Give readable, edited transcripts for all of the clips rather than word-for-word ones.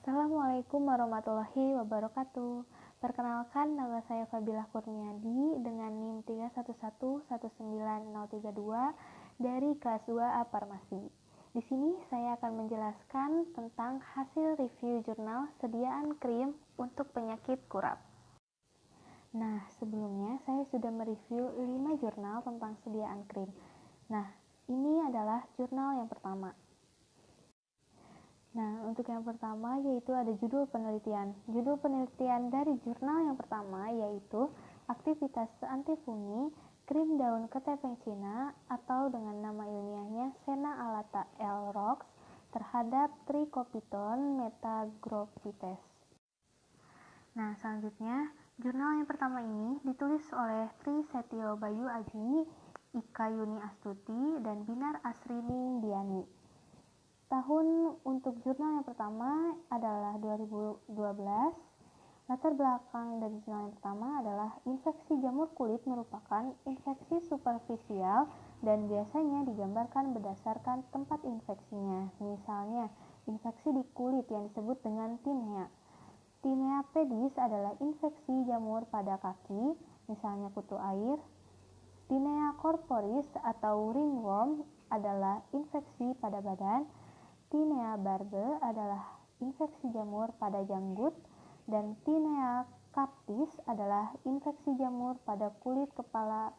Assalamualaikum warahmatullahi wabarakatuh. Perkenalkan, nama saya Fadilah Kurniadi dengan NIM 311191032 dari kelas 2A Farmasi. Di sini saya akan menjelaskan tentang hasil review jurnal sediaan krim untuk penyakit kurap. Nah, sebelumnya saya sudah mereview 5 jurnal tentang sediaan krim. Nah, ini adalah jurnal yang pertama. Nah, untuk yang pertama yaitu ada judul penelitian. Judul penelitian dari jurnal yang pertama yaitu aktivitas antifungi krim daun ketepeng Cina atau dengan nama ilmiahnya Senna alata L. Rox terhadap Trichopiton metagrophytes. Nah, selanjutnya jurnal yang pertama ini ditulis oleh Tri Setio Bayu Aji, Ika Yuni Astuti, dan Binar Asrini Diani. Tahun untuk jurnal yang pertama adalah 2012. Latar belakang dari jurnal yang pertama adalah infeksi jamur kulit merupakan infeksi superfisial dan biasanya digambarkan berdasarkan tempat infeksinya. Misalnya, infeksi di kulit yang disebut dengan tinea. Tinea pedis adalah infeksi jamur pada kaki, misalnya kutu air. Tinea corporis atau ringworm adalah infeksi pada badan. Tinea barbe adalah infeksi jamur pada janggut, dan Tinea captis adalah infeksi jamur pada kulit kepala.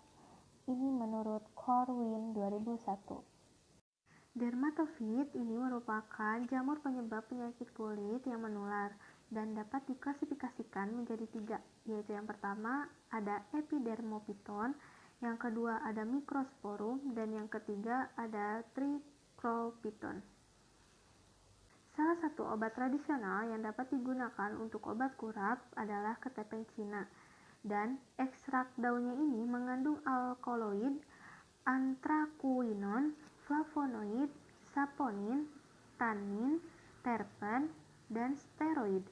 Ini menurut Corwin 2001. Dermatofit ini merupakan jamur penyebab penyakit kulit yang menular dan dapat diklasifikasikan menjadi 3, yaitu yang pertama ada epidermophyton, yang kedua ada microsporum, dan yang ketiga ada trichophyton. Salah satu obat tradisional yang dapat digunakan untuk obat kurap adalah ketepeng Cina, dan ekstrak daunnya ini mengandung alkaloid, anthraquinone, flavonoid, saponin, tannin, terpen, dan steroid.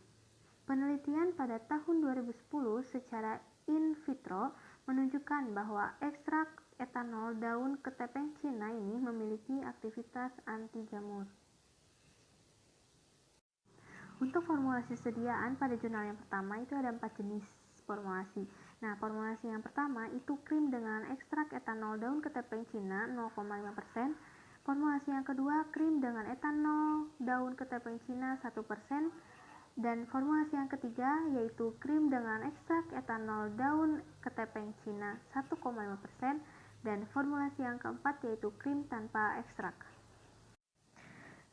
Penelitian pada tahun 2010 secara in vitro menunjukkan bahwa ekstrak etanol daun ketepeng Cina ini memiliki aktivitas anti jamur. Untuk formulasi sediaan pada jurnal yang pertama itu ada 4 jenis formulasi. Nah, formulasi yang pertama itu krim dengan ekstrak etanol daun ketepeng Cina 0,5%. Formulasi yang kedua krim dengan etanol daun ketepeng Cina 1%. Dan formulasi yang ketiga yaitu krim dengan ekstrak etanol daun ketepeng Cina 1,5%. Dan formulasi yang keempat yaitu krim tanpa ekstrak.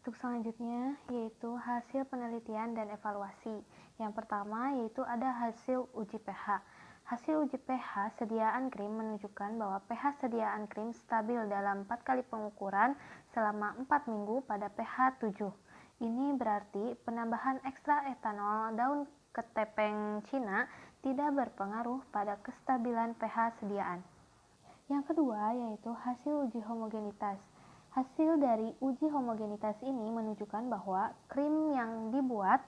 Untuk selanjutnya yaitu hasil penelitian dan evaluasi. Yang pertama yaitu ada hasil uji pH. Hasil uji pH sediaan krim menunjukkan bahwa pH sediaan krim stabil dalam 4 kali pengukuran selama 4 minggu pada pH 7. Ini berarti penambahan ekstra etanol daun ketepeng Cina tidak berpengaruh pada kestabilan pH sediaan. Yang kedua yaitu hasil uji homogenitas. Hasil dari uji homogenitas ini menunjukkan bahwa krim yang dibuat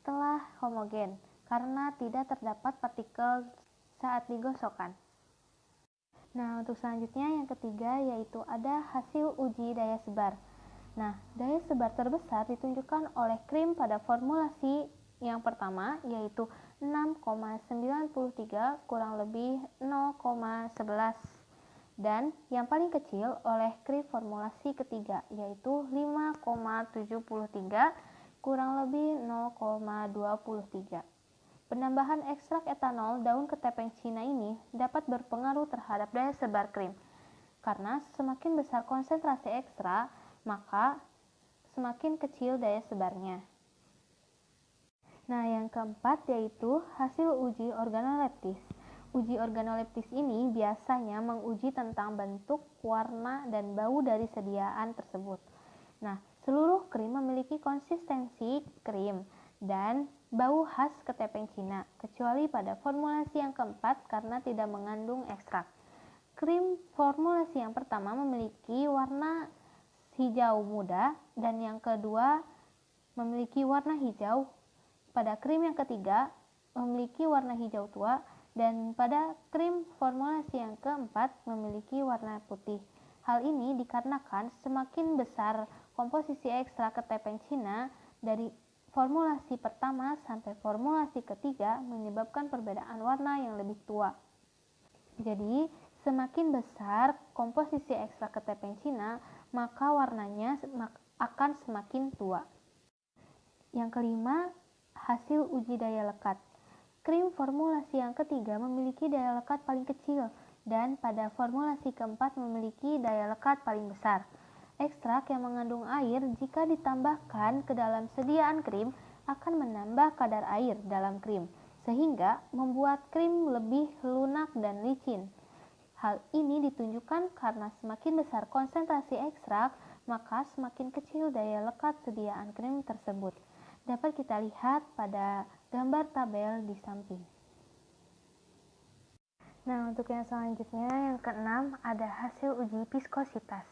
telah homogen karena tidak terdapat partikel saat digosokkan. Nah, untuk selanjutnya yang ketiga yaitu ada hasil uji daya sebar. Nah, daya sebar terbesar ditunjukkan oleh krim pada formulasi yang pertama yaitu 6,93 kurang lebih 0,11. Dan yang paling kecil oleh krim formulasi ketiga yaitu 5,73 kurang lebih 0,23. Penambahan ekstrak etanol daun ketepeng Cina ini dapat berpengaruh terhadap daya sebar krim. Karena semakin besar konsentrasi ekstra, maka semakin kecil daya sebarnya. Nah, yang keempat yaitu hasil uji organoleptis. Uji organoleptis ini biasanya menguji tentang bentuk, warna, dan bau dari sediaan tersebut. Nah, seluruh krim memiliki konsistensi krim dan bau khas ketepeng Cina, kecuali pada formulasi yang keempat karena tidak mengandung ekstrak. Krim formulasi yang pertama memiliki warna hijau muda dan yang kedua memiliki warna hijau. Pada krim yang ketiga memiliki warna hijau tua. Dan pada krim formulasi yang keempat memiliki warna putih. Hal ini dikarenakan semakin besar komposisi ekstrak ketepeng Cina dari formulasi pertama sampai formulasi ketiga menyebabkan perbedaan warna yang lebih tua. Jadi, semakin besar komposisi ekstrak ketepeng Cina, maka warnanya akan semakin tua. Yang kelima, hasil uji daya lekat. Krim formulasi yang ketiga memiliki daya lekat paling kecil dan pada formulasi keempat memiliki daya lekat paling besar. Ekstrak yang mengandung air jika ditambahkan ke dalam sediaan krim akan menambah kadar air dalam krim, sehingga membuat krim lebih lunak dan licin. Hal ini ditunjukkan karena semakin besar konsentrasi ekstrak, maka semakin kecil daya lekat sediaan krim tersebut. Dapat kita lihat pada gambar tabel di samping. Nah, untuk yang selanjutnya, yang keenam, ada hasil uji viskositas.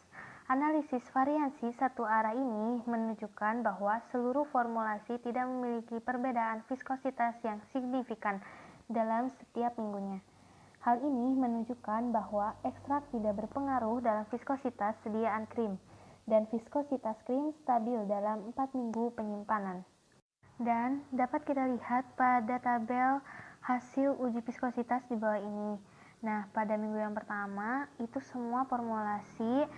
Analisis variansi satu arah ini menunjukkan bahwa seluruh formulasi tidak memiliki perbedaan viskositas yang signifikan dalam setiap minggunya. Hal ini menunjukkan bahwa ekstrak tidak berpengaruh dalam viskositas sediaan krim, dan viskositas krim stabil dalam 4 minggu penyimpanan. Dan dapat kita lihat pada tabel hasil uji viskositas di bawah ini. Nah, pada minggu yang pertama itu semua formulasi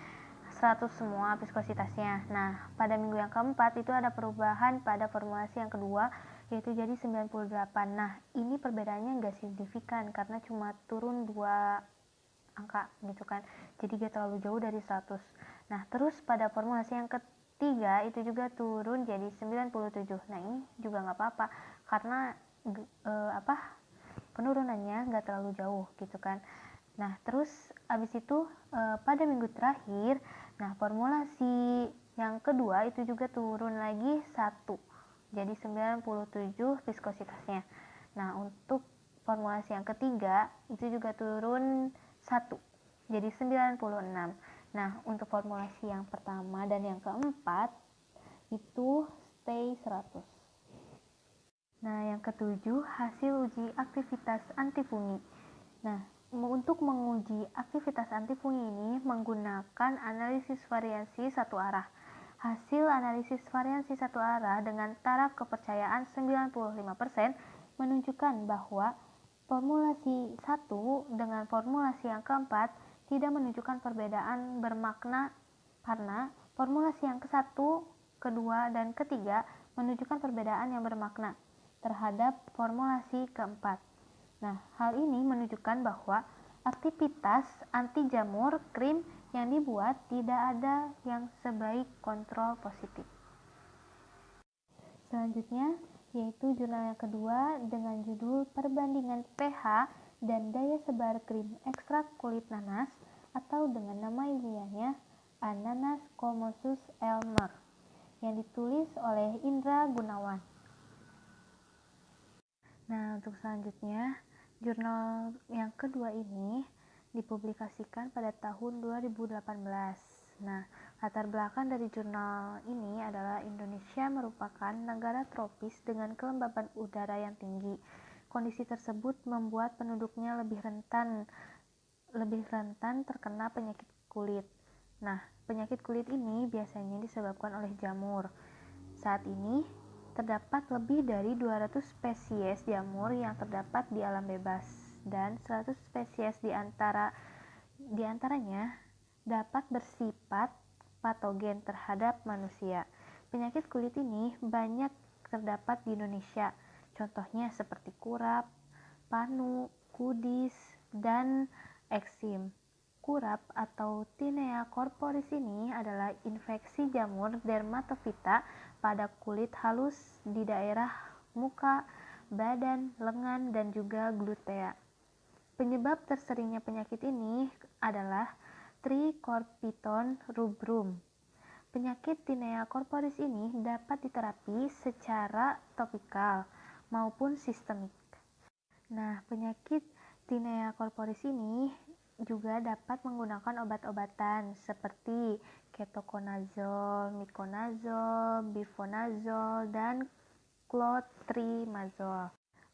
100 semua viskositasnya. Nah, pada minggu yang keempat itu ada perubahan pada formulasi yang kedua, yaitu jadi 98. Nah, ini perbedaannya nggak signifikan karena cuma turun 2 angka gitu kan. Jadi nggak terlalu jauh dari 100. Nah, terus pada formulasi yang ketiga itu juga turun jadi 97. Nah, ini juga nggak apa-apa karena penurunannya nggak terlalu jauh gitu kan. Nah, terus abis itu pada minggu terakhir, nah formulasi yang kedua itu juga turun lagi 1, jadi 97 viskositasnya. Nah, untuk formulasi yang ketiga itu juga turun 1, jadi 96. Nah, untuk formulasi yang pertama dan yang keempat itu stay 100. Nah, yang ketujuh, hasil uji aktivitas antifungi. Nah, untuk menguji aktivitas antifungi ini menggunakan analisis variansi satu arah. Hasil analisis variansi satu arah dengan taraf kepercayaan 95% menunjukkan bahwa formulasi 1 dengan formulasi yang keempat tidak menunjukkan perbedaan bermakna karena formulasi yang ke-1, kedua, dan ketiga menunjukkan perbedaan yang bermakna terhadap formulasi keempat. Nah, hal ini menunjukkan bahwa aktivitas anti jamur krim yang dibuat tidak ada yang sebaik kontrol positif. Selanjutnya, yaitu jurnal yang kedua dengan judul Perbandingan pH dan Daya Sebar Krim Ekstrak Kulit Nanas atau dengan nama ilmiahnya Ananas Comossus Elmer yang ditulis oleh Indra Gunawan. Nah, untuk selanjutnya, jurnal yang kedua ini dipublikasikan pada tahun 2018. Nah, latar belakang dari jurnal ini adalah Indonesia merupakan negara tropis dengan kelembaban udara yang tinggi. Kondisi tersebut membuat penduduknya lebih rentan terkena penyakit kulit. Nah, penyakit kulit ini biasanya disebabkan oleh jamur. Saat ini, terdapat lebih dari 200 spesies jamur yang terdapat di alam bebas dan 100 spesies di antaranya dapat bersifat patogen terhadap manusia. Penyakit kulit ini banyak terdapat di Indonesia. Contohnya seperti kurap, panu, kudis, dan eksim. Kurap atau Tinea corporis ini adalah infeksi jamur dermatofita pada kulit halus di daerah muka, badan, lengan, dan juga glutea. Penyebab terseringnya penyakit ini adalah Trichorphiton rubrum. Penyakit Tinea corporis ini dapat diterapi secara topikal maupun sistemik. Nah, penyakit Tinea corporis ini juga dapat menggunakan obat-obatan seperti ketoconazole, miconazole, bifonazole, dan clotrimazole.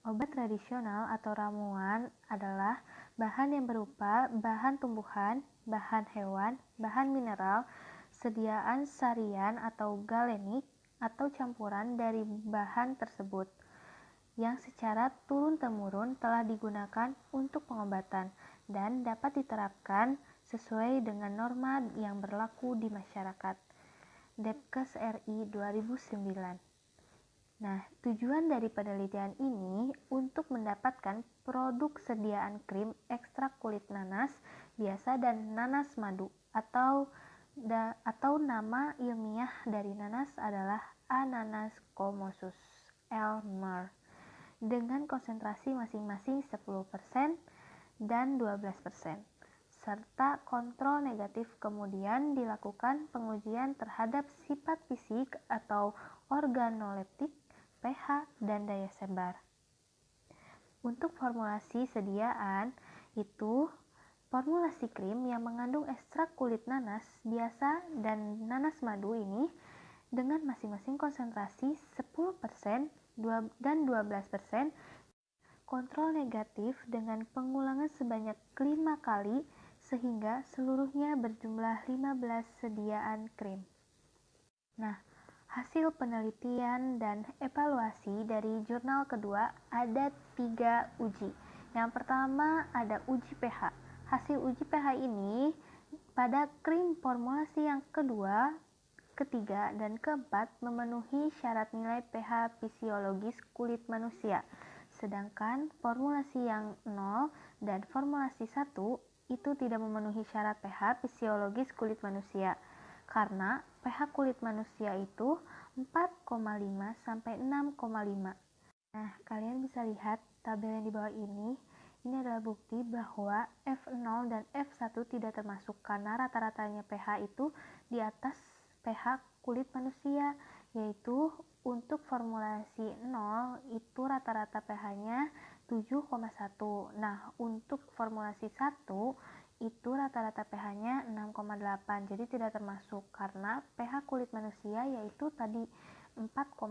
Obat tradisional atau ramuan adalah bahan yang berupa bahan tumbuhan, bahan hewan, bahan mineral, sediaan sarian atau galenik, atau campuran dari bahan tersebut yang secara turun-temurun telah digunakan untuk pengobatan dan dapat diterapkan sesuai dengan norma yang berlaku di masyarakat. Depkes RI 2009. Nah, tujuan dari penelitian ini untuk mendapatkan produk sediaan krim ekstrak kulit nanas biasa dan nanas madu atau nama ilmiah dari nanas adalah Ananas comossus L. Mer dengan konsentrasi masing-masing 10% dan 12%. Serta kontrol negatif. Kemudian dilakukan pengujian terhadap sifat fisik atau organoleptik, pH, dan daya sebar. Untuk formulasi sediaan itu formulasi krim yang mengandung ekstrak kulit nanas biasa dan nanas madu ini dengan masing-masing konsentrasi 10% dan 12%, kontrol negatif dengan pengulangan sebanyak 5 kali sehingga seluruhnya berjumlah 15 sediaan krim. Nah, hasil penelitian dan evaluasi dari jurnal kedua ada 3 uji. Yang pertama ada uji pH. Hasil uji pH ini pada krim formulasi yang kedua, ketiga, dan keempat memenuhi syarat nilai pH fisiologis kulit manusia. Sedangkan formulasi yang 0 dan formulasi 1 itu tidak memenuhi syarat pH fisiologis kulit manusia. Karena pH kulit manusia itu 4,5 sampai 6,5. Nah, kalian bisa lihat tabel yang di bawah ini. Ini adalah bukti bahwa F0 dan F1 tidak termasuk karena rata-ratanya pH itu di atas pH kulit manusia, yaitu untuk formulasi 0 itu rata-rata pH-nya 7,1. Nah, untuk formulasi 1 itu rata-rata pH-nya 6,8, jadi tidak termasuk karena pH kulit manusia yaitu tadi 4,5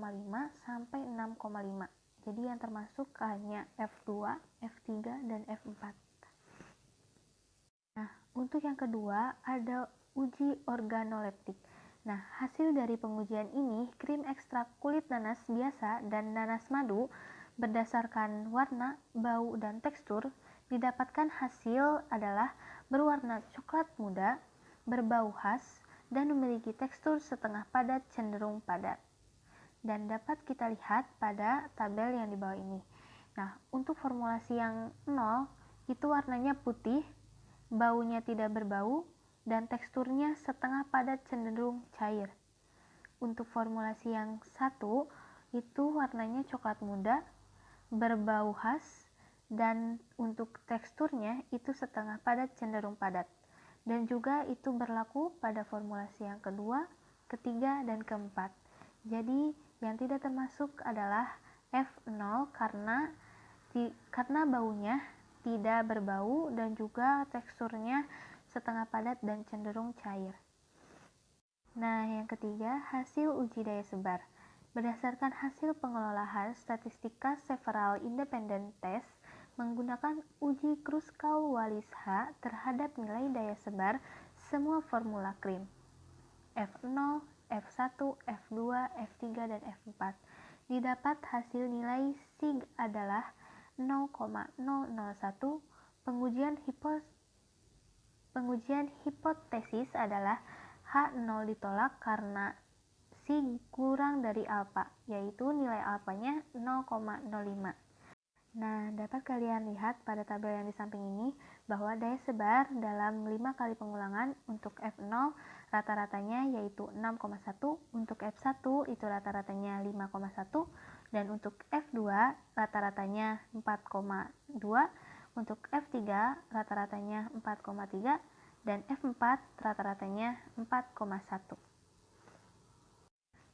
sampai 6,5. Jadi yang termasuk hanya F2, F3, dan F4. Nah, untuk yang kedua ada uji organoleptik. Nah, hasil dari pengujian ini, krim ekstrak kulit nanas biasa dan nanas madu berdasarkan warna, bau, dan tekstur didapatkan hasil adalah berwarna coklat muda, berbau khas, dan memiliki tekstur setengah padat cenderung padat. Dan dapat kita lihat pada tabel yang di bawah ini. Nah, untuk formulasi yang 0 itu warnanya putih, baunya tidak berbau, dan teksturnya setengah padat cenderung cair. Untuk formulasi yang 1 itu warnanya coklat muda, berbau khas, dan untuk teksturnya itu setengah padat cenderung padat. Dan juga itu berlaku pada formulasi yang kedua, ketiga, dan keempat. Jadi yang tidak termasuk adalah F0 karena baunya tidak berbau dan juga teksturnya setengah padat dan cenderung cair. Nah, yang ketiga, hasil uji daya sebar. Berdasarkan hasil pengelolaan statistika several independent test menggunakan uji Kruskal-Wallis-H terhadap nilai daya sebar semua formula krim F0, F1, F2, F3, dan F4. Didapat hasil nilai SIG adalah 0,001. Pengujian hipotesis adalah H0 ditolak karena SIG kurang dari alfa, yaitu nilai alfanya 0,05. Nah, dapat kalian lihat pada tabel yang di samping ini bahwa daya sebar dalam 5 kali pengulangan untuk F0 rata-ratanya yaitu 6,1, untuk F1 itu rata-ratanya 5,1, dan untuk F2 rata-ratanya 4,2, untuk F3 rata-ratanya 4,3, dan F4 rata-ratanya 4,1.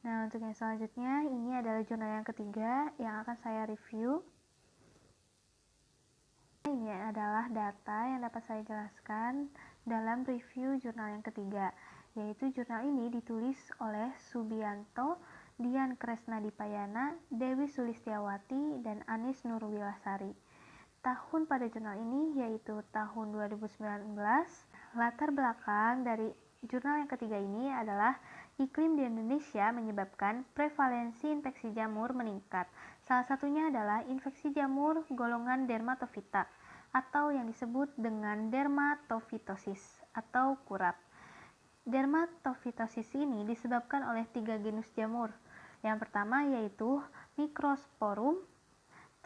Nah, untuk yang selanjutnya ini adalah jurnal yang ketiga yang akan saya review. Ini adalah data yang dapat saya jelaskan dalam review jurnal yang ketiga, yaitu jurnal ini ditulis oleh Subianto, Dian Kresnadipayana, Dewi Sulistiawati, dan Anis Nurwilasari. Tahun pada jurnal ini yaitu tahun 2019. Latar belakang dari jurnal yang ketiga ini adalah iklim di Indonesia menyebabkan prevalensi infeksi jamur meningkat. Salah satunya adalah infeksi jamur golongan dermatofita atau yang disebut dengan dermatofitosis atau kurap. Dermatofitosis ini disebabkan oleh 3 genus jamur. Yang pertama yaitu Microsporum,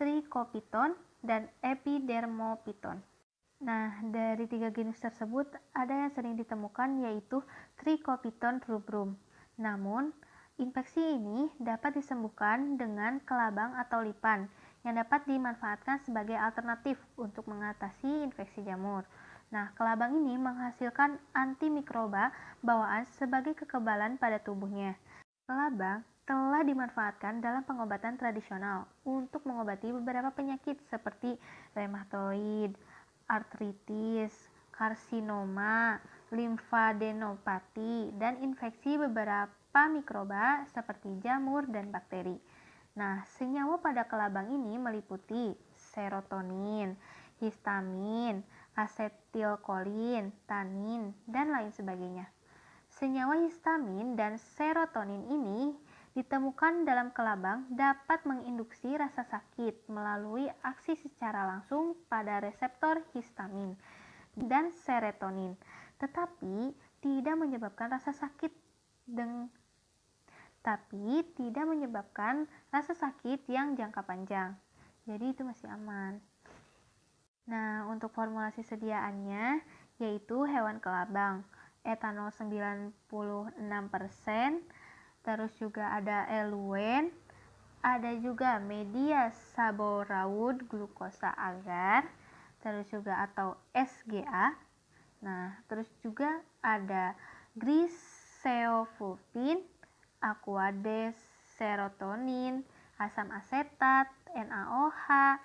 Trichopiton, dan Epidermophyton. Nah, dari 3 genus tersebut ada yang sering ditemukan yaitu Trichopiton rubrum. Namun, infeksi ini dapat disembuhkan dengan kelabang atau lipan yang dapat dimanfaatkan sebagai alternatif untuk mengatasi infeksi jamur. Nah, kelabang ini menghasilkan antimikroba bawaan sebagai kekebalan pada tubuhnya. Kelabang telah dimanfaatkan dalam pengobatan tradisional untuk mengobati beberapa penyakit seperti rheumatoid, artritis, karsinoma, limfadenopati, dan infeksi beberapa mikroba seperti jamur dan bakteri. Nah, senyawa pada kelabang ini meliputi serotonin, histamin, asetilkolin, tanin, dan lain sebagainya. Senyawa histamin dan serotonin ini ditemukan dalam kelabang dapat menginduksi rasa sakit melalui aksi secara langsung pada reseptor histamin dan serotonin, tetapi tidak menyebabkan rasa sakit yang jangka panjang. Jadi itu masih aman. Nah, untuk formulasi sediaannya yaitu hewan kelabang, etanol 96%, terus juga ada eluen, ada juga media saboraud glukosa agar, terus juga atau SGA. Nah, terus juga ada griseofulvin, aquades serotonin, asam asetat, NaOH,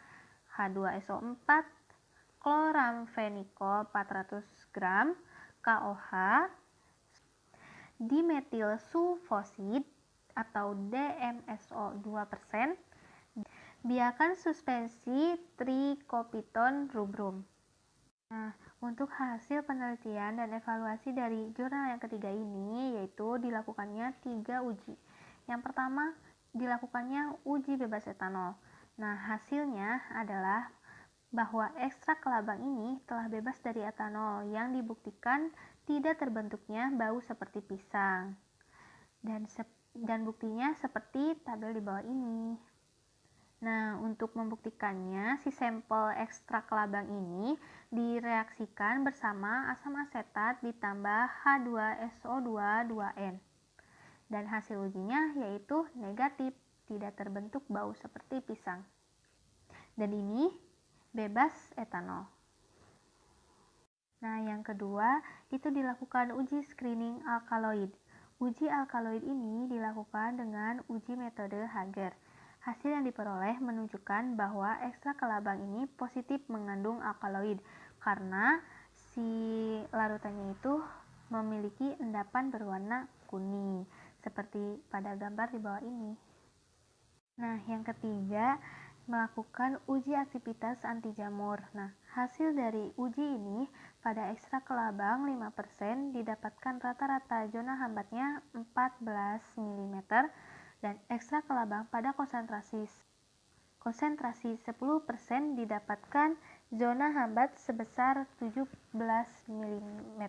H2SO4, chloramphenicol 400 gram, KOH, dimetil sulfosid atau DMSO 2%, biakan suspensi Trichopiton rubrum. Nah, untuk hasil penelitian dan evaluasi dari jurnal yang ketiga ini yaitu dilakukannya 3 uji. Yang pertama, dilakukannya uji bebas etanol. Nah, hasilnya adalah bahwa ekstrak kelabang ini telah bebas dari etanol yang dibuktikan tidak terbentuknya bau seperti pisang. Dan buktinya seperti tabel di bawah ini. Nah, untuk membuktikannya, si sampel ekstrak kelabang ini direaksikan bersama asam asetat ditambah H2SO2 2N. Dan hasil ujinya yaitu negatif, tidak terbentuk bau seperti pisang. Dan ini bebas etanol. Nah, yang kedua itu dilakukan uji screening alkaloid. Uji alkaloid ini dilakukan dengan uji metode Hager. Hasil yang diperoleh menunjukkan bahwa ekstrak kelabang ini positif mengandung alkaloid karena si larutannya itu memiliki endapan berwarna kuning seperti pada gambar di bawah ini. Nah, yang ketiga melakukan uji aktivitas anti jamur. Nah, hasil dari uji ini pada ekstrak kelabang 5% didapatkan rata-rata zona hambatnya 14 mm dan ekstrak kelabang pada konsentrasi 10% didapatkan zona hambat sebesar 17 mm,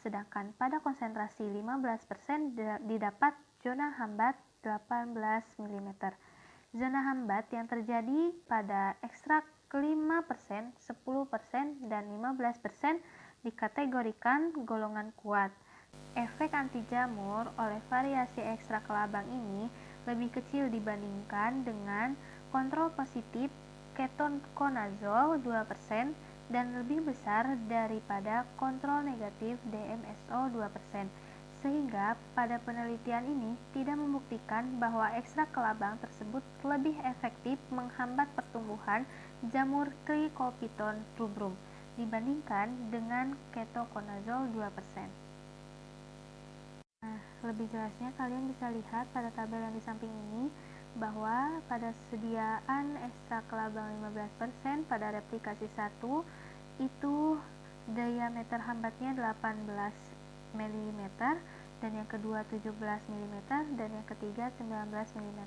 sedangkan pada konsentrasi 15% didapat zona hambat 18 mm. Zona hambat yang terjadi pada ekstrak 5%, 10%, dan 15% dikategorikan golongan kuat. Efek anti jamur oleh variasi ekstrak kelabang ini lebih kecil dibandingkan dengan kontrol positif ketoconazole 2% dan lebih besar daripada kontrol negatif DMSO 2%. Sehingga pada penelitian ini tidak membuktikan bahwa ekstrak kelabang tersebut lebih efektif menghambat pertumbuhan jamur Trichopiton rubrum dibandingkan dengan ketoconazole 2%. Nah, lebih jelasnya kalian bisa lihat pada tabel yang di samping ini bahwa pada sediaan ekstrak kelabang 15% pada replikasi 1 itu diameter hambatnya 18 mm, dan yang kedua 17 mm, dan yang ketiga 19 mm.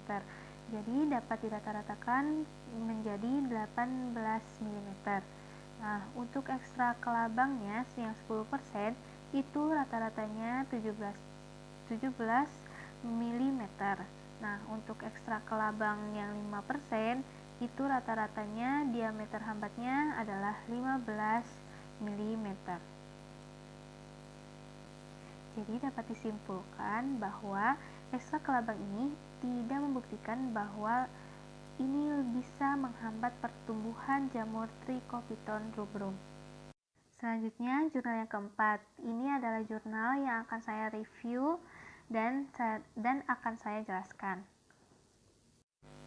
Jadi dapat dirata-ratakan menjadi 18 mm. Nah, untuk ekstra kelabangnya yang 10% itu rata-ratanya 17 mm. Nah, untuk ekstra kelabang yang 5% itu rata-ratanya diameter hambatnya adalah 15 mm. Jadi dapat disimpulkan bahwa ekstra kelabang ini tidak membuktikan bahwa ini bisa menghambat pertumbuhan jamur Trichopiton rubrum. Selanjutnya, jurnal yang keempat. Ini adalah jurnal yang akan saya review dan akan saya jelaskan.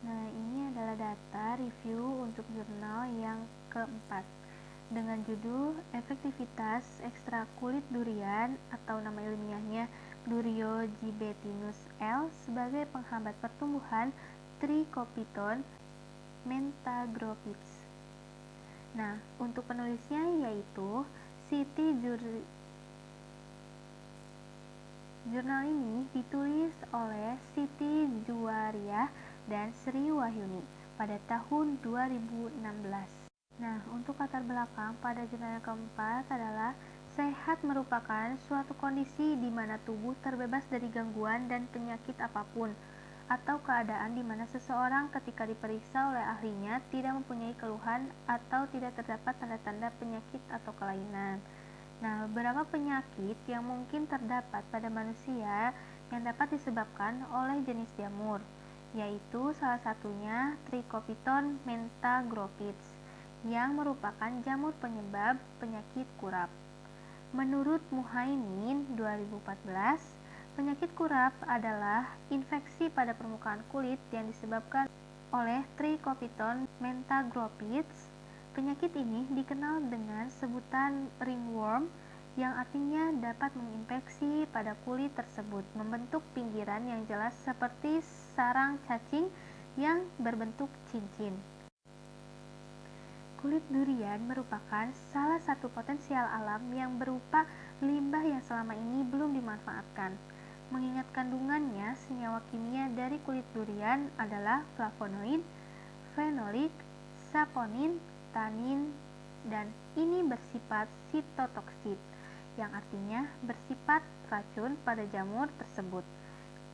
Nah, ini adalah data review untuk jurnal yang keempat dengan judul Efektivitas Ekstra Kulit Durian atau nama ilmiahnya Duriogybetinus L sebagai penghambat pertumbuhan Trichopiton mentagrophytes. Nah, untuk penulisnya yaitu Siti Jurnal ini ditulis oleh Siti Juwariah dan Sri Wahyuni pada tahun 2016. Nah, untuk latar belakang pada jurnal yang keempat adalah sehat merupakan suatu kondisi di mana tubuh terbebas dari gangguan dan penyakit apapun, atau keadaan di mana seseorang ketika diperiksa oleh ahlinya tidak mempunyai keluhan atau tidak terdapat tanda-tanda penyakit atau kelainan. Nah, beberapa penyakit yang mungkin terdapat pada manusia yang dapat disebabkan oleh jenis jamur, yaitu salah satunya Trichopiton mentagrophytes, yang merupakan jamur penyebab penyakit kurap. Menurut Muhaimin 2014, penyakit kurap adalah infeksi pada permukaan kulit yang disebabkan oleh Trichopiton mentagrophytes. Penyakit ini dikenal dengan sebutan ringworm, yang artinya dapat menginfeksi pada kulit tersebut, membentuk pinggiran yang jelas seperti sarang cacing yang berbentuk cincin. Kulit durian merupakan salah satu potensial alam yang berupa limbah yang selama ini belum dimanfaatkan. Mengingat kandungannya, senyawa kimia dari kulit durian adalah flavonoid, fenolik, saponin, tanin, dan ini bersifat sitotoksit, yang artinya bersifat racun pada jamur tersebut.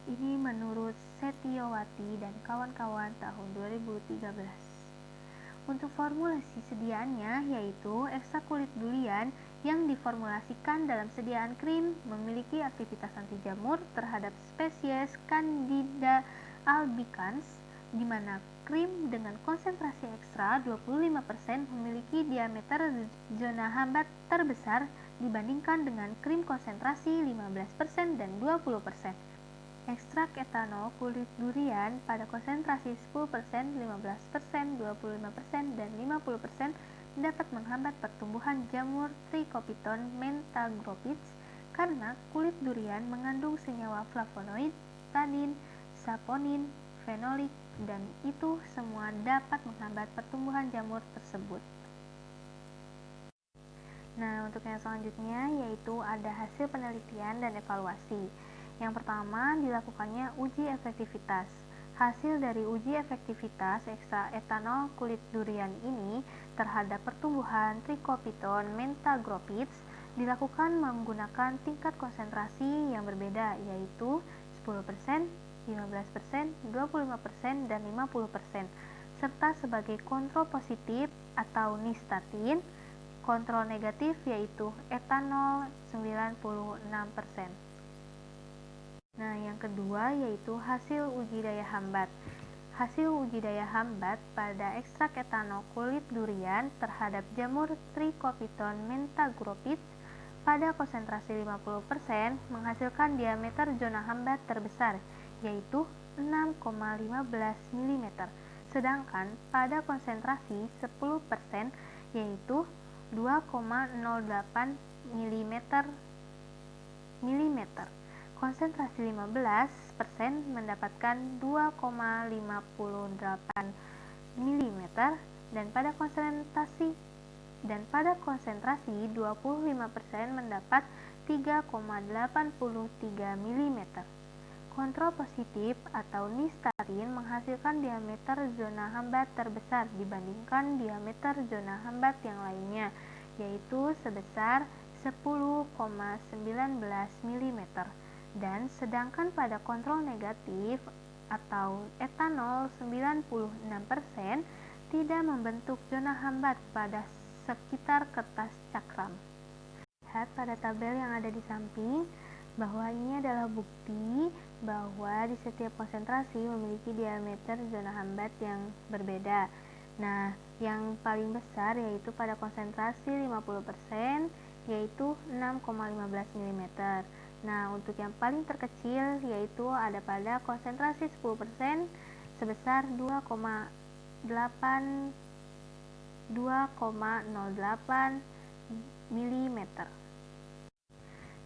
Ini menurut Setiawati dan kawan-kawan tahun 2013. Untuk formulasi sediaannya yaitu ekstrak kulit durian yang diformulasikan dalam sediaan krim memiliki aktivitas anti jamur terhadap spesies Candida albicans, di mana krim dengan konsentrasi ekstra 25% memiliki diameter zona hambat terbesar dibandingkan dengan krim konsentrasi 15% dan 20%. Ekstrak etanol kulit durian pada konsentrasi 10%, 15%, 25%, dan 50% dapat menghambat pertumbuhan jamur Trichopiton mentagrophytes karena kulit durian mengandung senyawa flavonoid, tanin, saponin, fenolik, dan itu semua dapat menghambat pertumbuhan jamur tersebut. Nah, untuk yang selanjutnya yaitu ada hasil penelitian dan evaluasi. Yang pertama, dilakukannya uji efektivitas. Hasil dari uji efektivitas ekstra etanol kulit durian ini terhadap pertumbuhan Trichopiton mentagrophytes dilakukan menggunakan tingkat konsentrasi yang berbeda, yaitu 10%, 15%, 25%, dan 50%, serta sebagai kontrol positif atau nistatin, kontrol negatif yaitu etanol 96%. Nah, yang kedua yaitu hasil uji daya hambat. Hasil uji daya hambat pada ekstrak etanol kulit durian terhadap jamur Trichopiton mentagrophytes pada konsentrasi 50% menghasilkan diameter zona hambat terbesar, yaitu 6,15 mm. Sedangkan pada konsentrasi 10% yaitu 2,08 mm. Konsentrasi 15% mendapatkan 2,58 mm dan pada konsentrasi 25% mendapat 3,83 mm. Kontrol positif atau nistatin menghasilkan diameter zona hambat terbesar dibandingkan diameter zona hambat yang lainnya, yaitu sebesar 10,19 mm. Dan sedangkan pada kontrol negatif atau etanol 96% tidak membentuk zona hambat pada sekitar kertas cakram. Lihat pada tabel yang ada di samping bahwa ini adalah bukti bahwa di setiap konsentrasi memiliki diameter zona hambat yang berbeda. Nah, yang paling besar yaitu pada konsentrasi 50% yaitu 6,15 mm. Nah, untuk yang paling terkecil yaitu ada pada konsentrasi 10% sebesar 2,08 mm.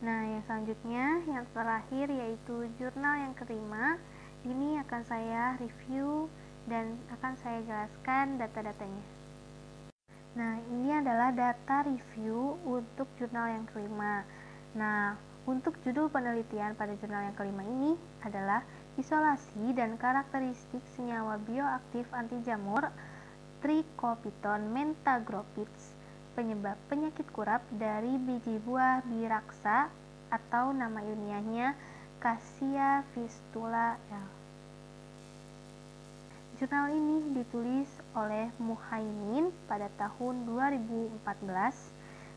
Nah, yang selanjutnya, yang terakhir yaitu jurnal yang kelima. Ini akan saya review dan akan saya jelaskan data-datanya. Nah, ini adalah data review untuk jurnal yang kelima. Nah, untuk judul penelitian pada jurnal yang kelima ini adalah isolasi dan karakteristik senyawa bioaktif anti jamur Trichopiton mentagrophytes penyebab penyakit kurap dari biji buah biraksa atau nama ilmiahnya Cassia fistula L. Jurnal ini ditulis oleh Muhaimin pada tahun 2014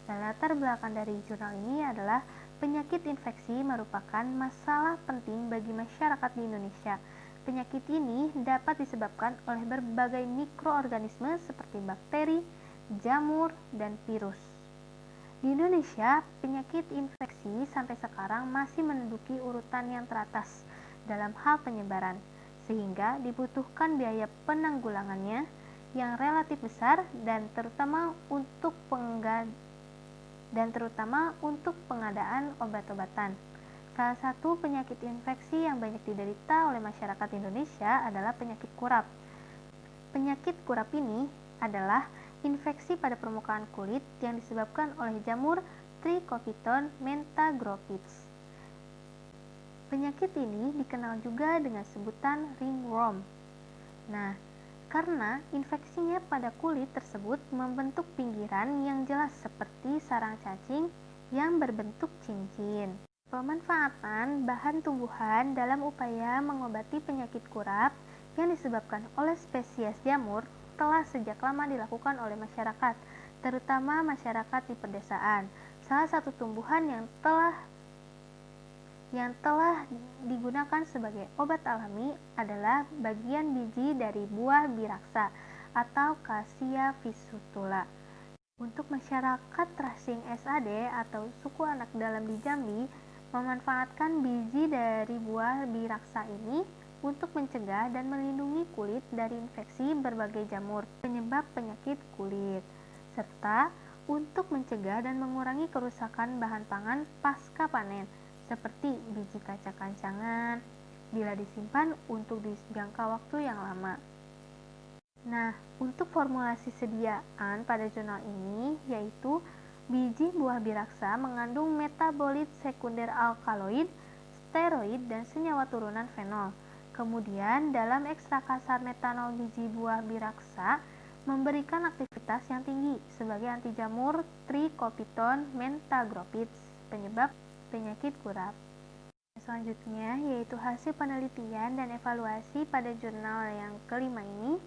dan latar belakang dari jurnal ini adalah penyakit infeksi merupakan masalah penting bagi masyarakat di Indonesia. Penyakit ini dapat disebabkan oleh berbagai mikroorganisme seperti bakteri, jamur, dan virus. Di Indonesia, penyakit infeksi sampai sekarang masih menduduki urutan yang teratas dalam hal penyebaran, sehingga dibutuhkan biaya penanggulangannya yang relatif besar dan terutama untuk pengadaan obat-obatan. Salah satu penyakit infeksi yang banyak diderita oleh masyarakat Indonesia adalah penyakit kurap. Penyakit kurap ini adalah infeksi pada permukaan kulit yang disebabkan oleh jamur Trichopiton mentagrophytes. Penyakit ini dikenal juga dengan sebutan ringworm. Nah, karena infeksinya pada kulit tersebut membentuk pinggiran yang jelas seperti sarang cacing yang berbentuk cincin. Pemanfaatan bahan tumbuhan dalam upaya mengobati penyakit kurap yang disebabkan oleh spesies jamur telah sejak lama dilakukan oleh masyarakat, terutama masyarakat di pedesaan. Salah satu tumbuhan yang telah digunakan sebagai obat alami adalah bagian biji dari buah biraksa atau Cassia fistula. Untuk masyarakat Trasing SAD atau suku anak dalam di Jambi, memanfaatkan biji dari buah biraksa ini untuk mencegah dan melindungi kulit dari infeksi berbagai jamur penyebab penyakit kulit, serta untuk mencegah dan mengurangi kerusakan bahan pangan pasca panen, seperti biji kacang-kacangan, bila disimpan untuk jangka waktu yang lama. Nah, untuk formulasi sediaan pada jurnal ini, yaitu biji buah biraksa mengandung metabolit sekunder alkaloid, steroid, dan senyawa turunan fenol. Kemudian, dalam ekstrak kasar metanol biji buah biraksa memberikan aktivitas yang tinggi sebagai anti jamur Trichopiton mentagrophytes, penyebab penyakit kurap. Selanjutnya, yaitu hasil penelitian dan evaluasi pada jurnal yang kelima ini,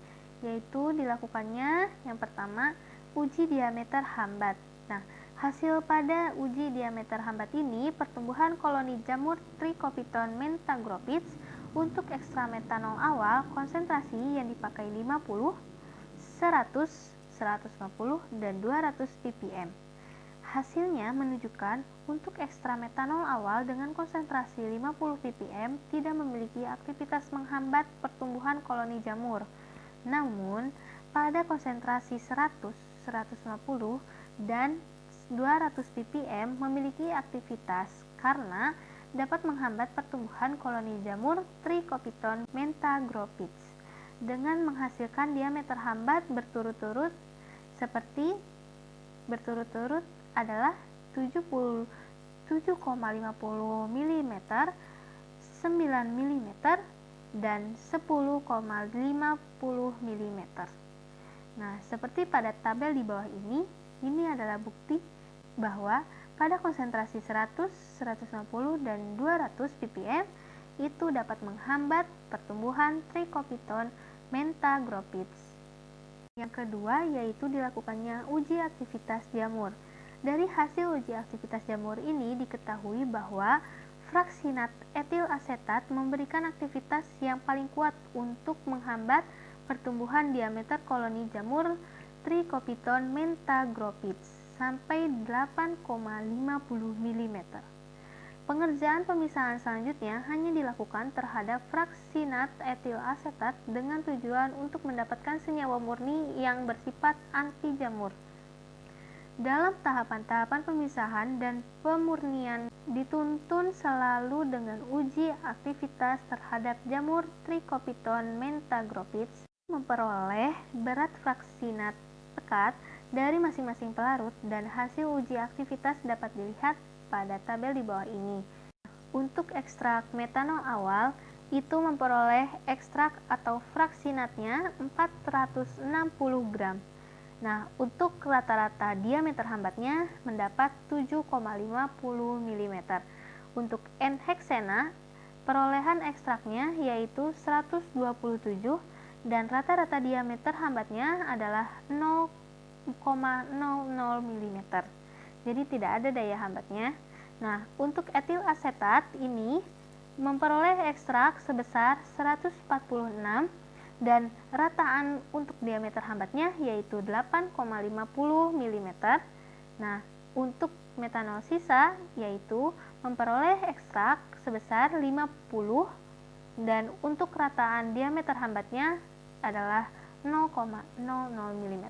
yaitu dilakukannya yang pertama, uji diameter hambat. Nah, hasil pada uji diameter hambat ini, pertumbuhan koloni jamur Trichopiton mentagrophytes untuk ekstrak metanol awal, konsentrasi yang dipakai 50, 100, 150, dan 200 ppm. Hasilnya menunjukkan untuk ekstrak metanol awal dengan konsentrasi 50 ppm tidak memiliki aktivitas menghambat pertumbuhan koloni jamur. Namun, pada konsentrasi 100, 150, dan 200 ppm memiliki aktivitas karena dapat menghambat pertumbuhan koloni jamur Trichopiton mentagrophytes dengan menghasilkan diameter hambat berturut-turut adalah 77 7,50 mm, 9 mm, dan 10,50 mm. Nah, seperti pada tabel di bawah ini adalah bukti bahwa pada konsentrasi 100, 150, dan 200 ppm itu dapat menghambat pertumbuhan Trichopiton mentagrophytes. Yang kedua yaitu dilakukannya uji aktivitas jamur. Dari hasil uji aktivitas jamur ini diketahui bahwa fraksinat etil asetat memberikan aktivitas yang paling kuat untuk menghambat pertumbuhan diameter koloni jamur Trichopiton mentagrophytes sampai 8,50 mm. Pengerjaan pemisahan selanjutnya hanya dilakukan terhadap fraksinat etil asetat dengan tujuan untuk mendapatkan senyawa murni yang bersifat anti jamur. Dalam tahapan-tahapan pemisahan dan pemurnian dituntun selalu dengan uji aktivitas terhadap jamur Trichopiton mentagrophytes memperoleh berat fraksinat pekat dari masing-masing pelarut dan hasil uji aktivitas dapat dilihat pada tabel di bawah ini. Untuk ekstrak metanol awal itu memperoleh ekstrak atau fraksinatnya 460 gram. Nah, untuk rata-rata diameter hambatnya mendapat 7,50 mm. Untuk N-heksena, perolehan ekstraknya yaitu 127 dan rata-rata diameter hambatnya adalah 0,00 mm. Jadi tidak ada daya hambatnya. Nah, untuk etil asetat ini memperoleh ekstrak sebesar 146 dan rataan untuk diameter hambatnya yaitu 8,50 mm. Nah, untuk metanol sisa yaitu memperoleh ekstrak sebesar 50 dan untuk rataan diameter hambatnya adalah 0,00 mm.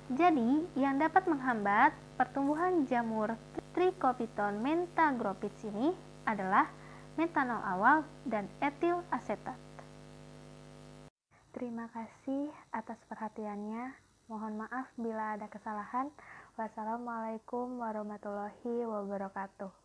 Jadi, yang dapat menghambat pertumbuhan jamur Trichopiton mentagrophytes ini adalah metanol awal dan etil asetat. Terima kasih atas perhatiannya. Mohon maaf bila ada kesalahan. Wassalamualaikum warahmatullahi wabarakatuh.